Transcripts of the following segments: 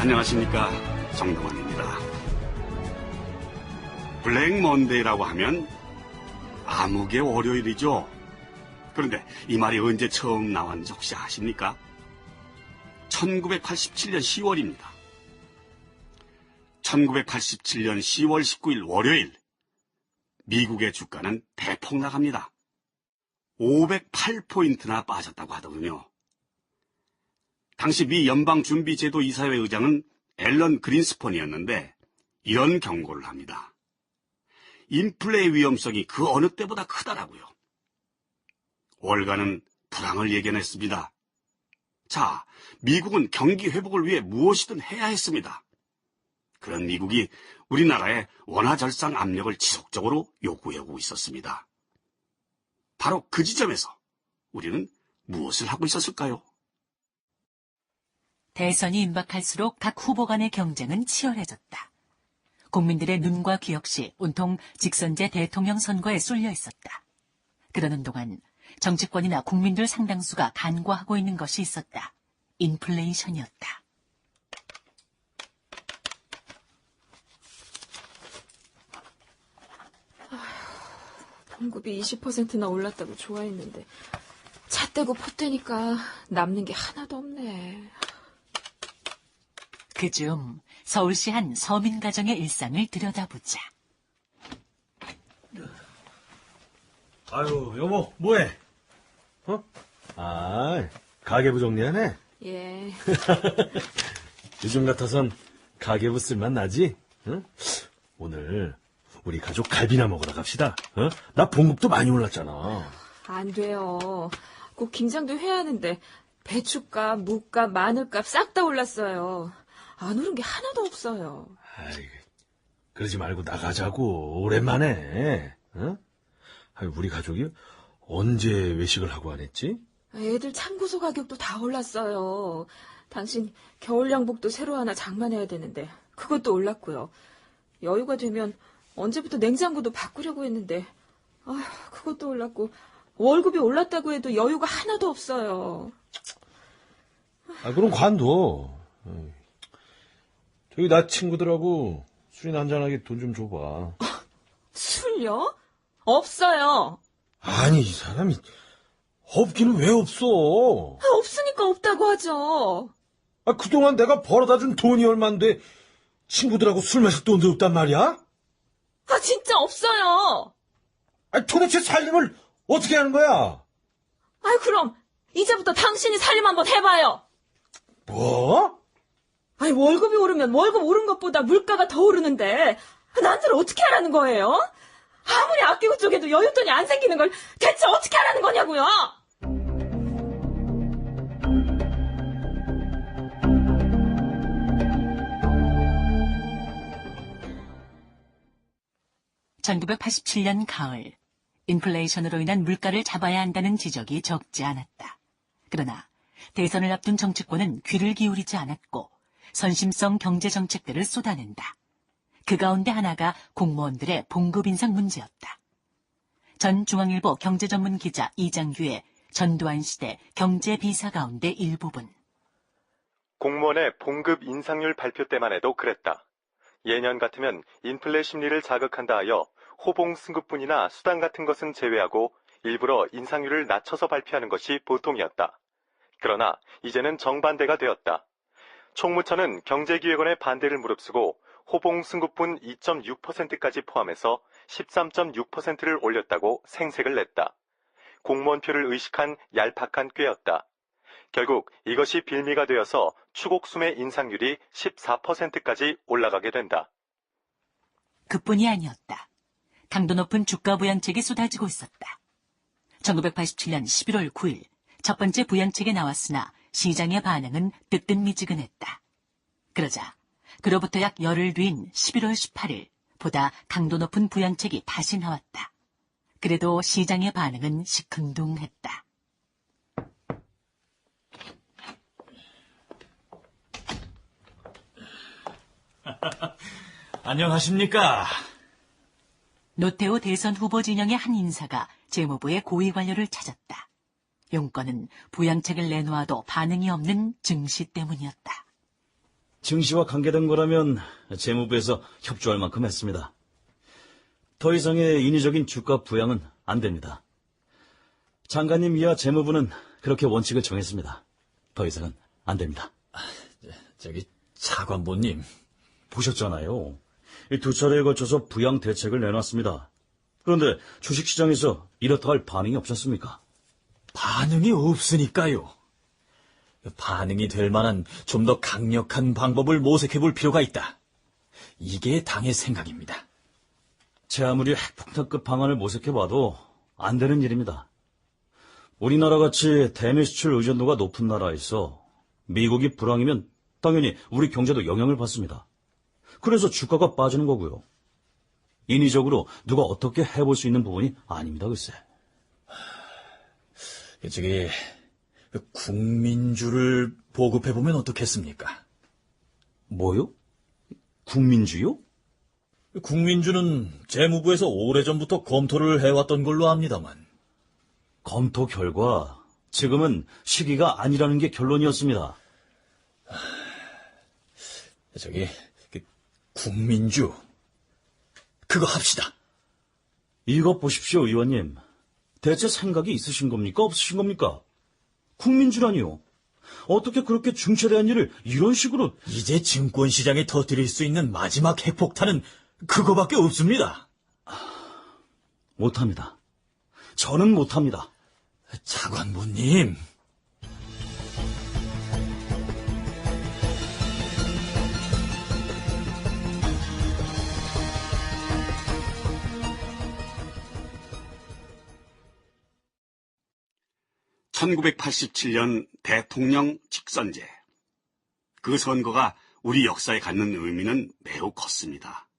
안녕하십니까, 정동원입니다. 블랙 먼데이라고 하면 암흑의 월요일이죠. 그런데 이 말이 언제 처음 나왔는지 혹시 아십니까? 1987년 10월입니다. 1987년 10월 19일 월요일, 미국의 주가는 대폭 나갑니다. 508포인트나 빠졌다고 하더군요. 당시 미 연방준비제도 이사회 의장은 앨런 그린스폰이었는데 이런 경고를 합니다. 인플레의 위험성이 그 어느 때보다 크다라고요. 월가는 불황을 예견했습니다. 자, 미국은 경기 회복을 위해 무엇이든 해야 했습니다. 그런 미국이 우리나라에 원화절상 압력을 지속적으로 요구해오고 있었습니다. 바로 그 지점에서 우리는 무엇을 하고 있었을까요? 대선이 임박할수록 각 후보 간의 경쟁은 치열해졌다. 국민들의 눈과 귀 역시 온통 직선제 대통령 선거에 쏠려 있었다. 그러는 동안 정치권이나 국민들 상당수가 간과하고 있는 것이 있었다. 인플레이션이었다. 봉급이 20%나 올랐다고 좋아했는데 차 떼고 포 떼니까 남는 게 하나도 없네. 그중 서울시 한 서민 가정의 일상을 들여다보자. 아유, 여보, 뭐해? 가계부 정리하네? 예. 요즘 같아선 가계부 쓸만 나지? 응? 오늘 우리 가족 갈비나 먹으러 갑시다. 나 봉급도 많이 올랐잖아. 안 돼요. 꼭 김장도 해야 하는데 배추값, 무값, 마늘값 싹 다 올랐어요. 안 오른 게 하나도 없어요. 아이, 그러지 말고 나가자고. 오랜만에. 응? 우리 가족이 언제 외식을 하고 안 했지? 애들 참고소 가격도 다 올랐어요. 당신 겨울 양복도 새로 하나 장만해야 되는데 그것도 올랐고요. 여유가 되면 언제부터 냉장고도 바꾸려고 했는데 그것도 올랐고 월급이 올랐다고 해도 여유가 하나도 없어요. 그럼 관둬. 저기 나 친구들하고 술이나 한잔하게 돈 좀 줘봐. 술요? 없어요. 아니, 이 사람이 없기는 왜 없어? 없으니까 없다고 하죠. 그동안 내가 벌어다 준 돈이 얼만데 친구들하고 술 마실 돈도 없단 말이야? 진짜 없어요. 도대체 살림을 어떻게 하는 거야? 그럼 이제부터 당신이 살림 한번 해봐요. 뭐? 월급이 오르면 월급 오른 것보다 물가가 더 오르는데 난들 어떻게 하라는 거예요? 아무리 아끼고 쪼개도 여윳돈이 안 생기는 걸 대체 어떻게 하라는 거냐고요? (1987년) 가을, 인플레이션으로 인한 물가를 잡아야 한다는 지적이 적지 않았다. 그러나 대선을 앞둔 정치권은 귀를 기울이지 않았고 선심성 경제정책들을 쏟아낸다. 그 가운데 하나가 공무원들의 봉급 인상 문제였다. 전 중앙일보 경제전문기자 이장규의 전두환 시대 경제비사 가운데 일부분. 공무원의 봉급 인상률 발표 때만 해도 그랬다. 예년 같으면 인플레 심리를 자극한다 하여 호봉 승급분이나 수당 같은 것은 제외하고 일부러 인상률을 낮춰서 발표하는 것이 보통이었다. 그러나 이제는 정반대가 되었다. 총무처는 경제기획원의 반대를 무릅쓰고 호봉 승급분 2.6%까지 포함해서 13.6%를 올렸다고 생색을 냈다. 공무원표를 의식한 얄팍한 꾀였다. 결국 이것이 빌미가 되어서 추곡수매 인상률이 14%까지 올라가게 된다. 그뿐이 아니었다. 강도 높은 주가 부양책이 쏟아지고 있었다. 1987년 11월 9일 첫 번째 부양책이 나왔으나 시장의 반응은 뜨뜻미지근했다. 그러자 그로부터 약 열흘 뒤인 11월 18일 보다 강도 높은 부양책이 다시 나왔다. 그래도 시장의 반응은 시큰둥했다. 안녕하십니까. 노태우 대선 후보 진영의 한 인사가 재무부의 고위 관료를 찾았다. 용건은 부양책을 내놓아도 반응이 없는 증시 때문이었다. 증시와 관계된 거라면 재무부에서 협조할 만큼 했습니다. 더 이상의 인위적인 주가 부양은 안 됩니다. 장관님 이하 재무부는 그렇게 원칙을 정했습니다. 더 이상은 안 됩니다. 저기 차관보님, 보셨잖아요. 이 두 차례에 걸쳐서 부양 대책을 내놨습니다. 그런데 주식시장에서 이렇다 할 반응이 없지 않습니까? 반응이 없으니까요. 반응이 될 만한 좀 더 강력한 방법을 모색해 볼 필요가 있다. 이게 당의 생각입니다. 제 아무리 핵폭탄급 방안을 모색해봐도 안 되는 일입니다. 우리나라같이 대미 수출 의존도가 높은 나라에서 미국이 불황이면 당연히 우리 경제도 영향을 받습니다. 그래서 주가가 빠지는 거고요. 인위적으로 누가 어떻게 해볼 수 있는 부분이 아닙니다, 글쎄. 저기 국민주를 보급해보면 어떻겠습니까? 뭐요? 국민주요? 국민주는 재무부에서 오래전부터 검토를 해왔던 걸로 압니다만. 검토 결과 지금은 시기가 아니라는 게 결론이었습니다. 저기 국민주 그거 합시다. 이것 보십시오, 의원님. 대체 생각이 있으신 겁니까? 없으신 겁니까? 국민주라니요. 어떻게 그렇게 중차대한 일을 이런 식으로... 이제 증권시장에 터뜨릴 수 있는 마지막 핵폭탄은 그거밖에 없습니다. 못합니다. 저는 못합니다. 차관보님. (1987년) 대통령 직선제. 그 선거가 우리 역사에 갖는 의미는 매우 컸습니다.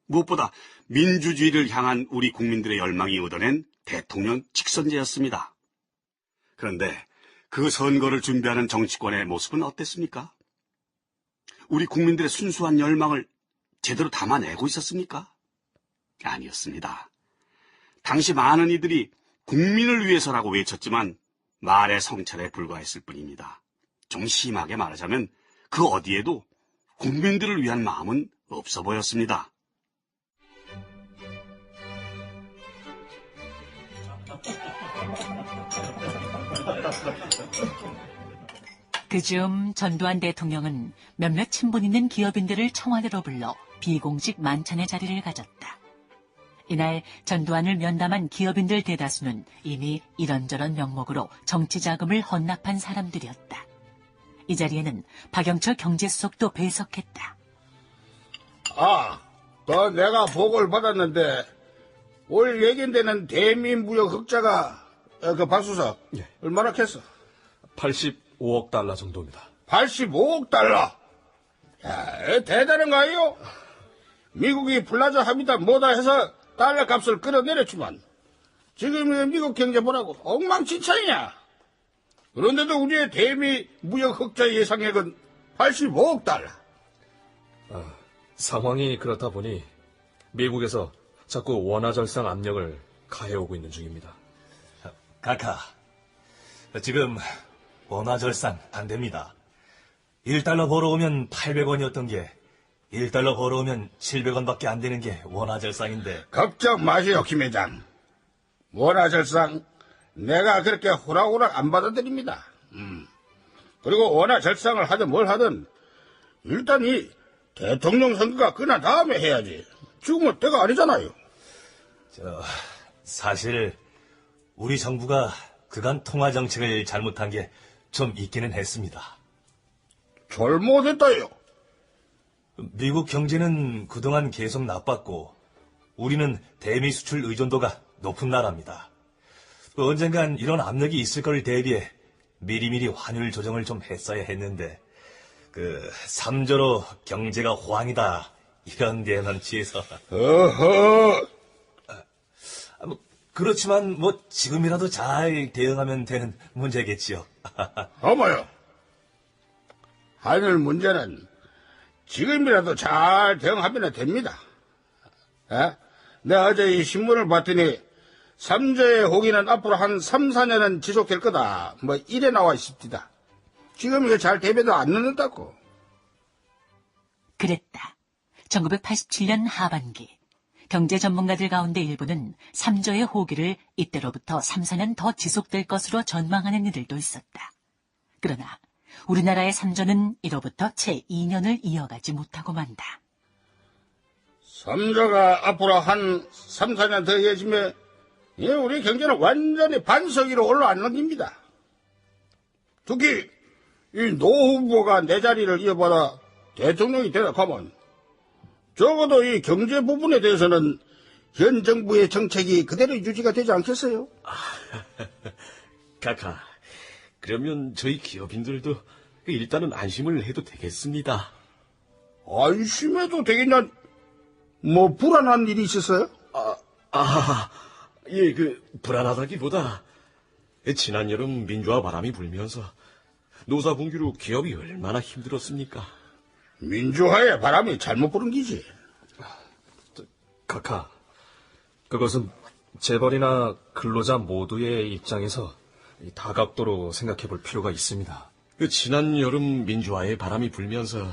무엇보다 민주주의를 향한 우리 국민들의 열망이 얻어낸 대통령 직선제였습니다. 그런데 그 선거를 준비하는 정치권의 모습은 어땠습니까? 우리 국민들의 순수한 열망을 제대로 담아내고 있었습니까? 아니었습니다. 당시 많은 이들이 국민을 위해서라고 외쳤지만 말의 성찰에 불과했을 뿐입니다. 좀 심하게 말하자면 그 어디에도 국민들을 위한 마음은 없어 보였습니다. 그즈음 전두환 대통령은 몇몇 친분 있는 기업인들을 청와대로 불러 비공식 만찬의 자리를 가졌다. 이날 전두환을 면담한 기업인들 대다수는 이미 이런저런 명목으로 정치 자금을 헌납한 사람들이었다. 이 자리에는 박영철 경제수석도 배석했다. 내가 보고를 받았는데 올 예견되는 대미무역 흑자가 박 수석 얼마나 했어? 85억 달러 정도입니다. 85억 달러. 야, 대단한 거 아니요? 미국이 플라자 합의다 뭐다 해서 달러 값을 끌어내렸지만 지금 미국 경제 보라고 엉망진창이야. 그런데도 우리의 대미 무역 흑자 예상액은 85억 달러. 상황이 그렇다 보니 미국에서 자꾸 원화절상 압력을 가해오고 있는 중입니다. 카카, 지금 원화절상 안 됩니다. 1달러 벌어오면 800원이었던 게 1달러 벌어오면 700원밖에 안 되는 게 원화절상인데. 걱정 마시오, 김 회장. 원화절상 내가 그렇게 호락호락 안 받아들입니다. 그리고 원화절상을 하든 뭘 하든 일단 이 대통령 선거가 끝난 다음에 해야지. 지금은 때가 아니잖아요. 사실 우리 정부가 그간 통화 정책을 잘못한 게 좀 있기는 했습니다. 잘못했다요. 미국 경제는 그동안 계속 나빴고 우리는 대미 수출 의존도가 높은 나라입니다. 언젠간 이런 압력이 있을 걸 대비해 미리미리 환율 조정을 좀 했어야 했는데 3조로 경제가 호황이다 이런 데만 취해서. 어허. 그렇지만 지금이라도 잘 대응하면 되는 문제겠지요. 어머요. 한일 문제는 지금이라도 잘 대응하면 됩니다. 내가 어제 이 신문을 봤더니 3조의 호기는 앞으로 한 3, 4년은 지속될 거다. 이래 나와 있습니다. 지금 이거 잘 대비도 안 넣는다고. 그랬다. 1987년 하반기. 경제 전문가들 가운데 일부는 3조의 호기를 이때로부터 3, 4년 더 지속될 것으로 전망하는 이들도 있었다. 그러나 우리나라의 3조는 이로부터 채 2년을 이어가지 못하고 만다. 3조가 앞으로 한 3, 4년 더 이어지면 우리 경제는 완전히 반석 위로 올라앉는 겁니다. 특히 이 노 후보가 내 자리를 이어받아 대통령이 되다 하면 적어도 이 경제 부분에 대해서는 현 정부의 정책이 그대로 유지가 되지 않겠어요? 카카, 그러면 저희 기업인들도 일단은 안심을 해도 되겠습니다. 안심해도 되겠냐? 뭐 불안한 일이 있었어요? 예, 불안하다기보다 지난 여름 민주화 바람이 불면서 노사 분규로 기업이 얼마나 힘들었습니까? 민주화의 바람이 잘못 부른 기지. 카카, 그것은 재벌이나 근로자 모두의 입장에서 다각도로 생각해 볼 필요가 있습니다. 지난 여름 민주화의 바람이 불면서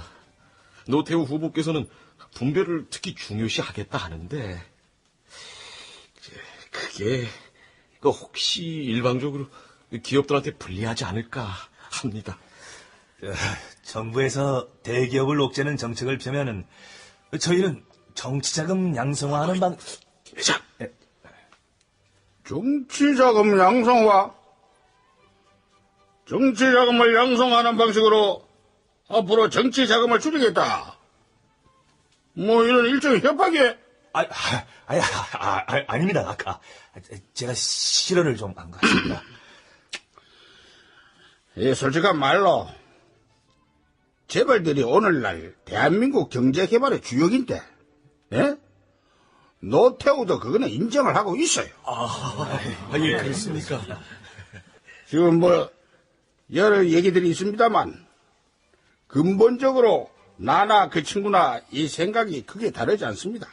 노태우 후보께서는 분배를 특히 중요시하겠다 하는데 그게 혹시 일방적으로 기업들한테 불리하지 않을까 합니다. 정부에서 대기업을 옥죄는 정책을 펴면은 저희는 정치자금 양성화하는 방... 회장! 정치자금 양성화? 정치자금을 양성하는 방식으로 앞으로 정치자금을 줄이겠다. 뭐 이런 일종의 협박에. 아닙니다, 아까. 제가 실언을 좀 한 것 같습니다. 솔직한 말로 재벌들이 오늘날 대한민국 경제개발의 주역인데, 예? 노태우도 그거는 인정을 하고 있어요. 예, 그렇습니까? 지금 뭐 여러 얘기들이 있습니다만 근본적으로 나나 그 친구나 이 생각이 크게 다르지 않습니다.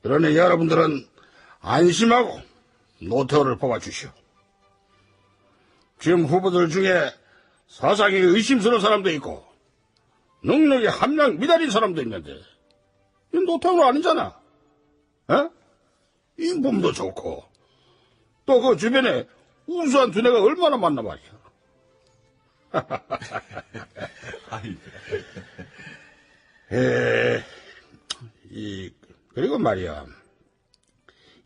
그러니 여러분들은 안심하고 노태우를 뽑아주시오. 지금 후보들 중에 사상이 의심스러운 사람도 있고 능력이 함량 미달인 사람도 있는데 이 노태우는 아니잖아. 어? 인품도 좋고 또 그 주변에 우수한 두뇌가 얼마나 많나 말이야. 그리고 말이야,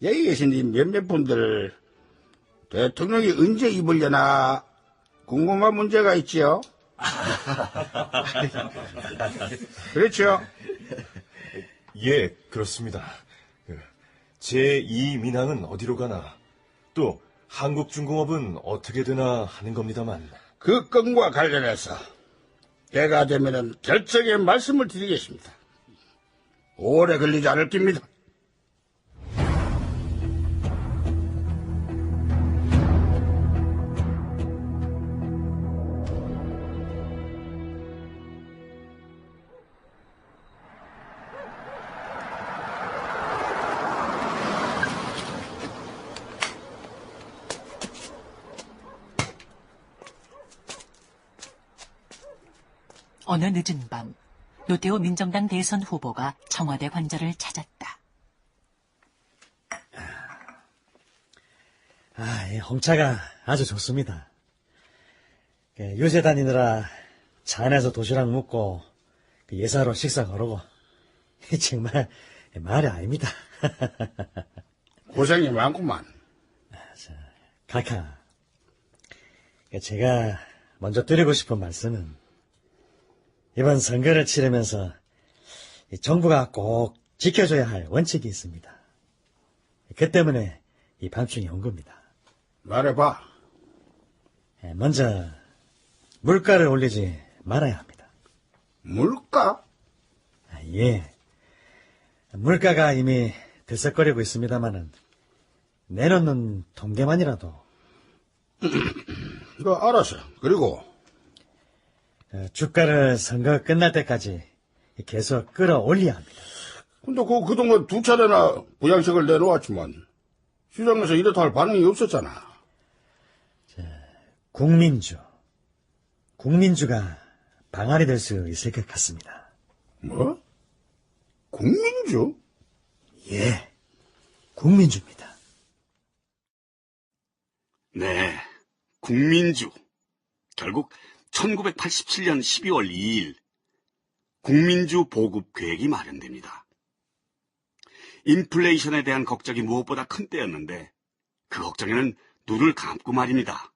여기 계신 이 몇몇 분들 대통령이 언제 입으려나 궁금한 문제가 있지요? 그렇죠? 예, 그렇습니다. 제2민항은 어디로 가나, 또 한국중공업은 어떻게 되나 하는 겁니다만. 그 건과 관련해서 때가 되면은 결정의 말씀을 드리겠습니다. 오래 걸리지 않을 겁니다. 어느 늦은 밤, 노태우 민정당 대선 후보가 청와대 관저를 찾았다. 이 홍차가 아주 좋습니다. 요새 다니느라 차 안에서 도시락 먹고 예사로 식사 거르고 정말 말이 아닙니다. 고생이 많구만. 카카, 제가 먼저 드리고 싶은 말씀은 이번 선거를 치르면서 정부가 꼭 지켜줘야 할 원칙이 있습니다. 그 때문에 이 밤중에 온 겁니다. 말해봐. 먼저 물가를 올리지 말아야 합니다. 물가? 예. 물가가 이미 들썩거리고 있습니다마는 내놓는 통계만이라도. 알았어. 그리고 주가를 선거 끝날 때까지 계속 끌어올려야 합니다. 근데 그동안 두 차례나 부양책을 내놓았지만 시장에서 이렇다 할 반응이 없었잖아. 국민주가 방안이 될 수 있을 것 같습니다. 뭐? 국민주? 예, 국민주입니다. 네, 국민주. 결국 1987년 12월 2일 국민주 보급 계획이 마련됩니다. 인플레이션에 대한 걱정이 무엇보다 큰 때였는데 그 걱정에는 눈을 감고 말입니다.